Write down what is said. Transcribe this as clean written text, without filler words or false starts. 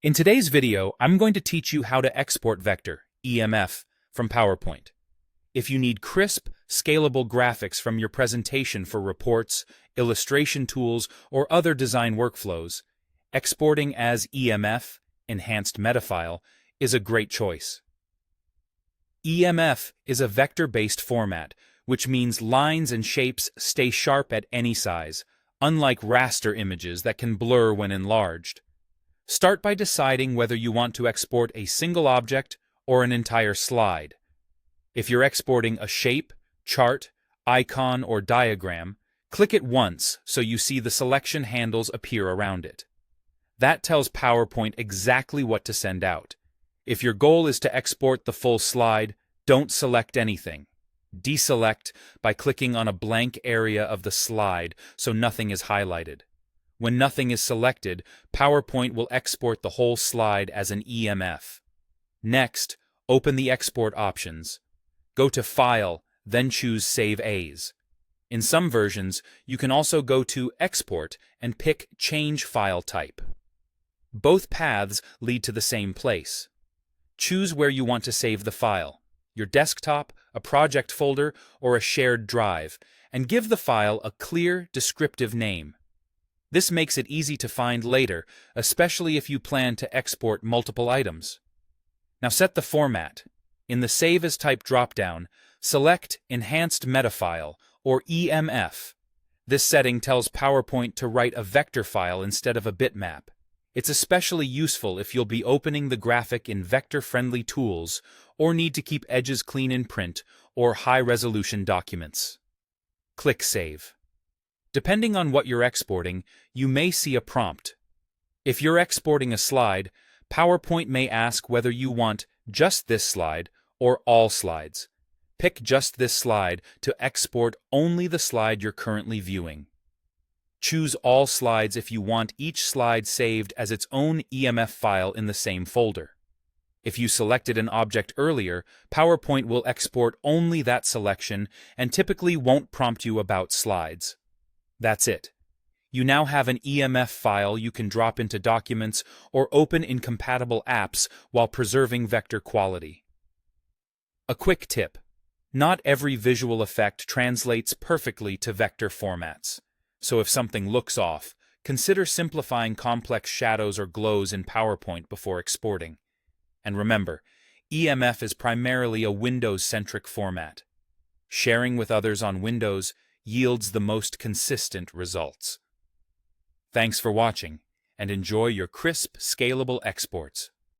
In today's video, I'm going to teach you how to export vector, EMF, from PowerPoint. If you need crisp, scalable graphics from your presentation for reports, illustration tools, or other design workflows, exporting as EMF, enhanced metafile, is a great choice. EMF is a vector-based format, which means lines and shapes stay sharp at any size, unlike raster images that can blur when enlarged. Start by deciding whether you want to export a single object or an entire slide. If you're exporting a shape, chart, icon, or diagram, click it once so you see the selection handles appear around it. That tells PowerPoint exactly what to send out. If your goal is to export the full slide, don't select anything. Deselect by clicking on a blank area of the slide so nothing is highlighted. When nothing is selected, PowerPoint will export the whole slide as an EMF. Next, open the export options. Go to File, then choose Save As. In some versions, you can also go to Export and pick Change File Type. Both paths lead to the same place. Choose where you want to save the file, your desktop, a project folder, or a shared drive, and give the file a clear, descriptive name. This makes it easy to find later, especially if you plan to export multiple items. Now set the format. In the Save as Type dropdown, select Enhanced Metafile, or EMF. This setting tells PowerPoint to write a vector file instead of a bitmap. It's especially useful if you'll be opening the graphic in vector-friendly tools or need to keep edges clean in print or high-resolution documents. Click Save. Depending on what you're exporting, you may see a prompt. If you're exporting a slide, PowerPoint may ask whether you want just this slide or all slides. Pick just this slide to export only the slide you're currently viewing. Choose all slides if you want each slide saved as its own EMF file in the same folder. If you selected an object earlier, PowerPoint will export only that selection and typically won't prompt you about slides. That's it. You now have an EMF file you can drop into documents or open in compatible apps while preserving vector quality. A quick tip: not every visual effect translates perfectly to vector formats. So if something looks off, consider simplifying complex shadows or glows in PowerPoint before exporting. And remember, EMF is primarily a Windows-centric format. Sharing with others on Windows yields the most consistent results. Thanks for watching, and enjoy your crisp, scalable exports.